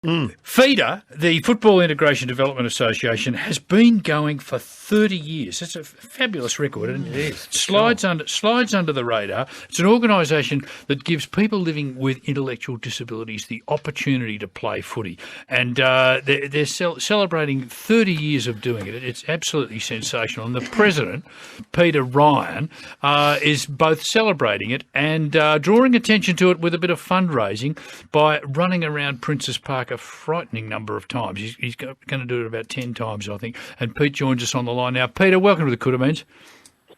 FIDA, the Football Integration Development Association, has been going for 30 years. It's a fabulous record, isn't it? It is. Slides under the radar. It's an organisation that gives people living with intellectual disabilities the opportunity to play footy. And they're celebrating 30 years of doing it. It's absolutely sensational. And the president, Peter Ryan, is both celebrating it and drawing attention to it with a bit of fundraising by running around Princes Park a frightening number of times. He's going to do it about 10 times, I think. And Pete joins us on the line now. Peter, welcome to the Koodameens.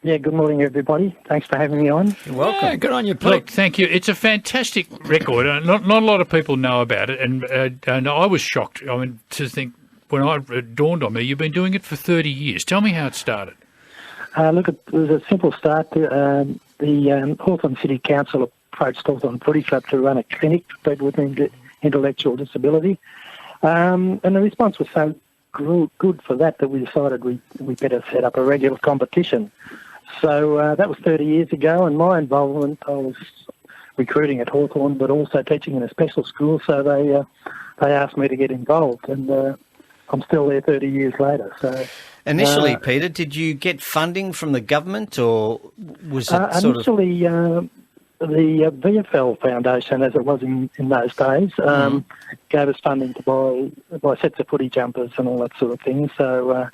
Yeah, good morning, everybody. Thanks for having me on. You're welcome. Yeah, good on you, Pete. Look, thank you. It's a fantastic record. Not a lot of people know about it, and I was shocked. I mean, to think when it dawned on me, you've been doing it for 30 years. Tell me how it started. Look, it was a simple start. The Hawthorn City Council approached Hawthorn Footy Club to run a clinic for people with intellectual disability, and the response was so good for that we decided we better set up a regular competition. So that was 30 years ago, and my involvement, I was recruiting at Hawthorn, but also teaching in a special school, so they asked me to get involved, and I'm still there 30 years later. So initially, Peter, did you get funding from the government, or was it initially, the VFL Foundation, as it was in those days, gave us funding to buy sets of footy jumpers and all that sort of thing. So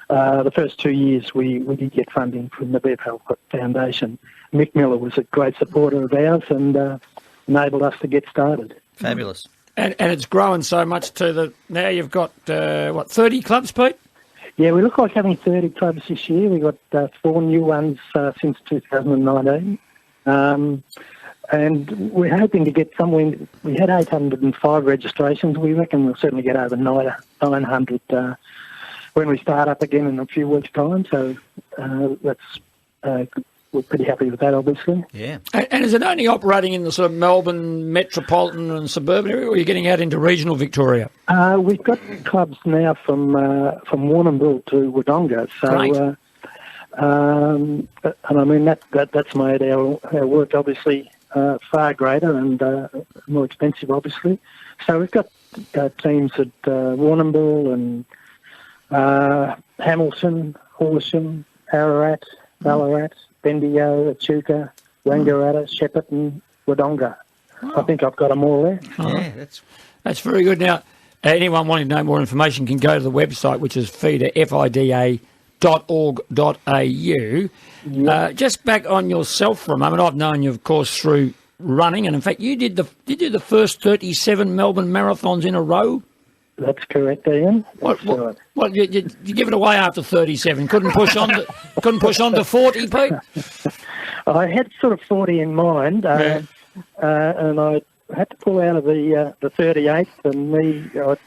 the first 2 years we did get funding from the VFL Foundation. Mick Miller was a great supporter of ours and enabled us to get started. Fabulous. And it's grown so much too that now you've got, 30 clubs, Pete? Yeah, we look like having 30 clubs this year. We've got 4 new ones since 2019. And we're hoping to get somewhere. We had 805 registrations. We reckon we'll certainly get over 900 when we start up again in a few weeks' time. So we're pretty happy with that, obviously. Yeah. And is it only operating in the sort of Melbourne metropolitan and suburban area, or are you getting out into regional Victoria? We've got clubs now from Warrnambool to Wodonga. So. And I mean that's made our work obviously far greater and more expensive, obviously. So we've got teams at Warrnambool and Hamilton, Horsham, Ararat, Ballarat, Bendigo, Echuca, Wangaratta, Shepparton, Wodonga. Oh. I think I've got them all there. Oh. Yeah, that's very good. Now, anyone wanting to know more information can go to the website, which is FIDA, FIDA.org.au. Just back on yourself for a moment. I've known you, of course, through running, and in fact, you did the first 37 Melbourne marathons in a row. That's correct, Ian. What you give it away after 37? Couldn't push on to 40, Pete? I had sort of 40 in mind, and I had to pull out of the 38th, and I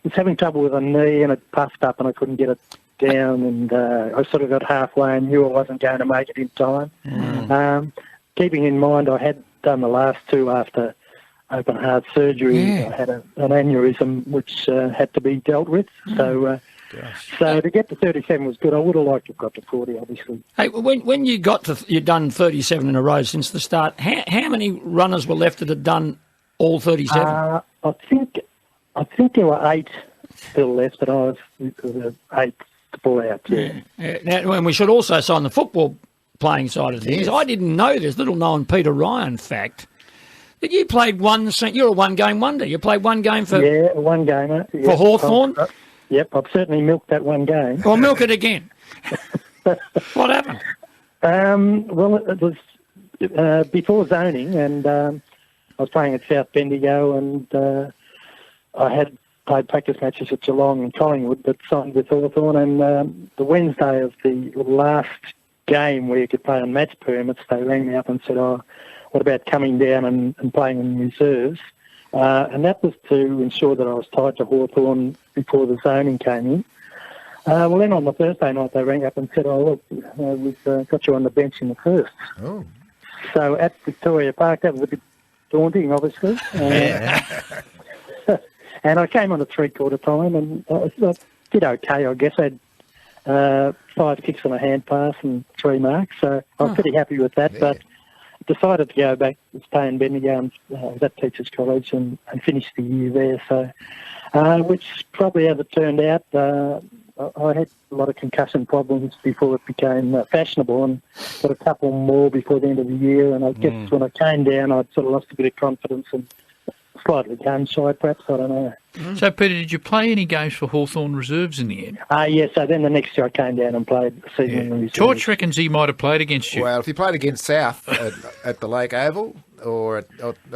was having trouble with a knee, and it puffed up, and I couldn't get it down, and I sort of got halfway and knew I wasn't going to make it in time. Keeping in mind I had done the last two after open heart surgery. I had an aneurysm which had to be dealt with. So to get to 37 was good. I would have liked to have got to 40, obviously. Hey, when you you'd done 37 in a row since the start, how many runners were left that had done all 37? I think there were 8 still left, but I was the 8th to pull out. Yeah. Now, and we should also say on the football playing side of things, I didn't know this little-known Peter Ryan fact, that you played you're a one-game wonder. You played one game for... Yeah, one gamer. For Hawthorn? Yep, I've certainly milked that one game. Well, milk it again. What happened? Well, it was before zoning, and I was playing at South Bendigo, and I had played practice matches at Geelong and Collingwood, but signed with Hawthorn, and the Wednesday of the last game where you could play on match permits, they rang me up and said, what about coming down and playing in reserves? And that was to ensure that I was tied to Hawthorn before the zoning came in. Well, then on the Thursday night, they rang up and said, look, we've got you on the bench in the first. Oh. So at Victoria Park, that was a bit daunting, obviously. And I came on at three-quarter time, and I did okay, I guess. I had 5 kicks and a hand pass and 3 marks, so I was pretty happy with that. Yeah. But decided to go back to stay in Bendigo and was at Teachers College and finish the year there. So, which probably as it turned out, I had a lot of concussion problems before it became fashionable, and got a couple more before the end of the year. And I guess when I came down, I'd sort of lost a bit of confidence and slightly game shy, perhaps. I don't know. So, Peter, did you play any games for Hawthorn reserves in the end? Yeah, so then the next year I came down and played the season in the reserves. Torch reckons he might have played against you. Well, if you played against South at the Lake Oval or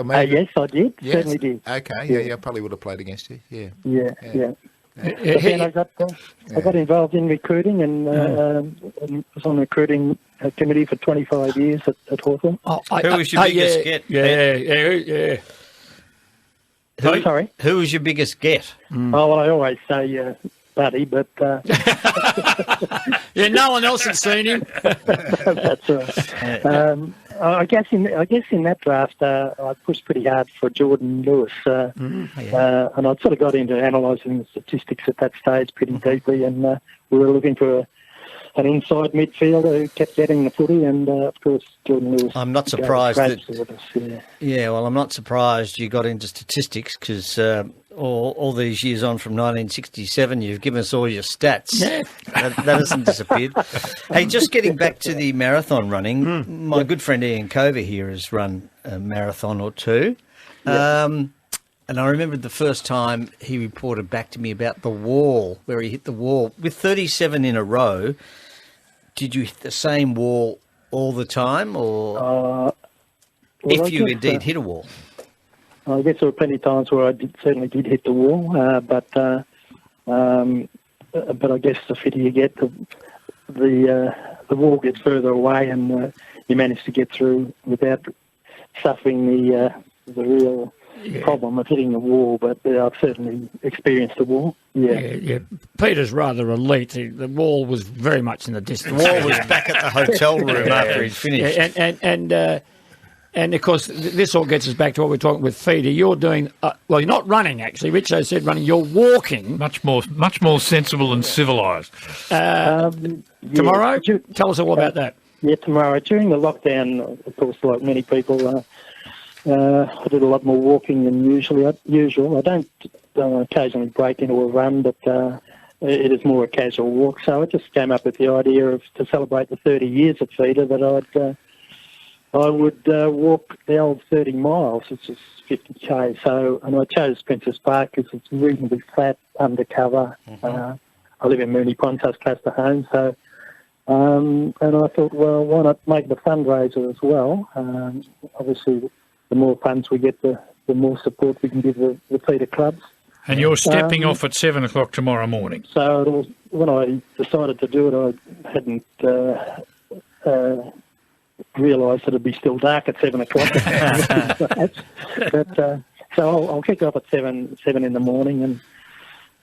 maybe... yes, I did. Yes? Certainly did. Okay, yeah, I probably would have played against you, yeah. Yeah. But then I got involved in recruiting and was on the recruiting committee for 25 years at Hawthorn. Who was your biggest get? Yeah. Sorry? Who was your biggest get? Oh, well, I always say Buddy, but... yeah, no one else had seen him. That's right. I guess in that draft, I pushed pretty hard for Jordan Lewis, and I sort of got into analysing the statistics at that stage pretty deeply, and we were looking for an inside midfielder who kept getting the footy, and of course Jordan Lewis. I'm not surprised that. Well, I'm not surprised you got into statistics because all these years on from 1967, you've given us all your stats. Yeah. That hasn't disappeared. Hey, just getting back to the marathon running, my good friend Ian Cover here has run a marathon or two. And I remember the first time he reported back to me about the wall, where he hit the wall. With 37 in a row, did you hit the same wall all the time, or if you indeed hit a wall? I guess there were plenty of times where I certainly did hit the wall, but I guess the fitter you get, the wall gets further away, and you manage to get through without suffering the real problem of hitting the wall. But I've certainly experienced the wall. Yeah. Peter's rather elite. The wall was very much in the distance. The wall was back at the hotel room after he'd finished. And of course, this all gets us back to what we're talking with FIDA. You're doing, you're not running, actually. Richo said running. You're walking. Much more sensible and civilised. Tomorrow? Tell us all about that. Yeah, tomorrow. During the lockdown, of course, like many people, I did a lot more walking than usual. I don't occasionally break into a run, but it is more a casual walk. So I just came up with the idea to celebrate the 30 years of FIDA that I would walk the old 30 miles, which is 50k. And I chose Princess Park because it's reasonably flat, undercover. I live in Moonee Pond, so it's close to home. So, and I thought, well, why not make it a fundraiser as well? Obviously, the more funds we get, the more support we can give the FIDA clubs. And you're stepping off at 7 o'clock tomorrow morning. So when I decided to do it, I hadn't realised that it'd be still dark at 7 o'clock. So I'll kick off at 7 in the morning, and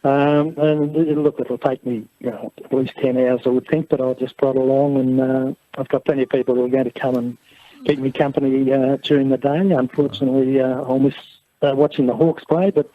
look, it'll take me at least 10 hours, I would think, but I'll just plod along, and I've got plenty of people who are going to come and keep me company during the day. Unfortunately, I'll miss watching the Hawks play, but...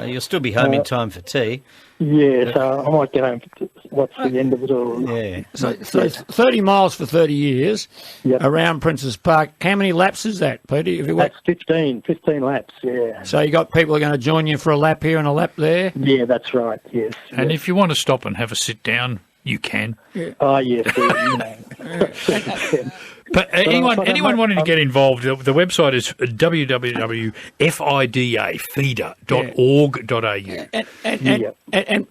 you'll still be home in time for tea. Yeah, so I might get home to watch the end of it all. Yeah. So 30 miles for 30 years around Princess Park. How many laps is that, Peter? That's 15 laps, yeah. So you got people who are going to join you for a lap here and a lap there? Yeah, that's right, yes. And if you want to stop and have a sit down, you can. Yeah. Oh, yes, But anyone wanting to get involved, the website is www.fida.org.au.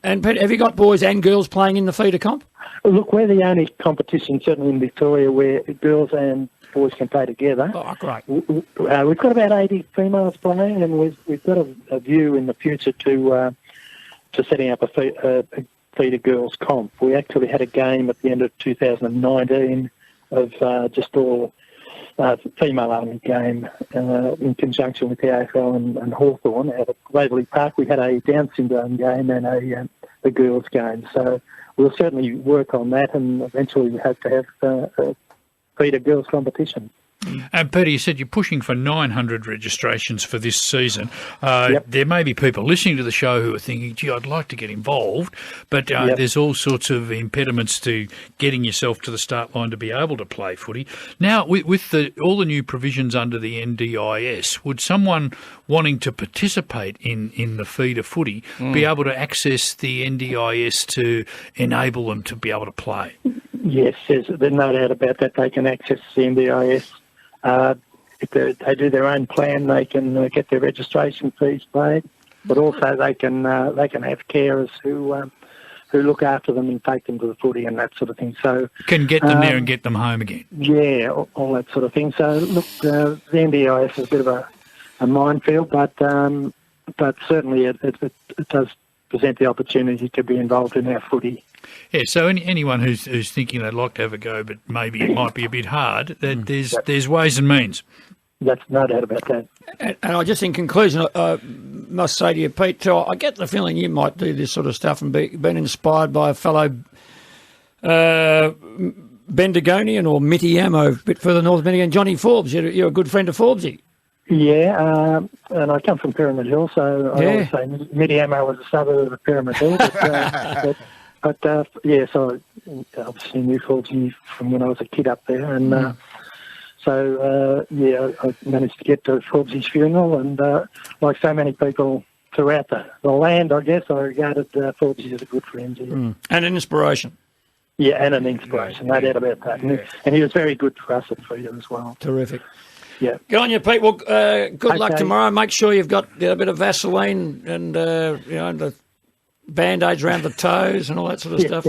And Peter, have you got boys and girls playing in the FIDA comp? Look, we're the only competition, certainly in Victoria, where girls and boys can play together. Oh, great. We've got about 80 females playing, and we've got a view in the future to setting up a FIDA girls comp. We actually had a game at the end of 2019 of just all female-only game in conjunction with the AFL and Hawthorn at Waverley Park. We had a Down syndrome game and a girls game. So we'll certainly work on that, and eventually we hope to have a FIDA girls competition. And Peter, you said you're pushing for 900 registrations for this season. Yep. There may be people listening to the show who are thinking, gee, I'd like to get involved, but there's all sorts of impediments to getting yourself to the start line to be able to play footy. Now, with all the new provisions under the NDIS, would someone wanting to participate in the FIDA footy be able to access the NDIS to enable them to be able to play? Yes, there's no doubt about that. They can access the NDIS. If they do their own plan, they can get their registration fees paid, but also they can have carers who look after them and take them to the footy and that sort of thing. So can get them there and get them home again. Yeah, all that sort of thing. So look, the NDIS is a bit of a minefield, but certainly it does present the opportunity to be involved in our footy. Yeah, so anyone who's thinking they'd like to have a go, but maybe it might be a bit hard, that there's ways and means. That's no doubt about that. And I just, in conclusion, I must say to you, Pete, too, I get the feeling you might do this sort of stuff and been inspired by a fellow Bendigonian or Mittyamo, a bit further north, Bendigo, Johnny Forbes. You're a good friend of Forbesy. Yeah, and I come from Pyramid Hill, so I always say Mittyamo was a suburb of Pyramid Hill. But so I obviously knew Forbesy from when I was a kid up there, and I managed to get to Forbesy's funeral, and like so many people throughout the land, I guess, I regarded Forbesy as a good friend. Yeah. And an inspiration. Yeah, and an inspiration, no doubt about that. And he was very good for us at FIDA as well. Terrific. Yeah. Good on you, Pete. Well, good luck tomorrow. Make sure you've got a bit of Vaseline and the Band-Aids around the toes and all that sort of stuff.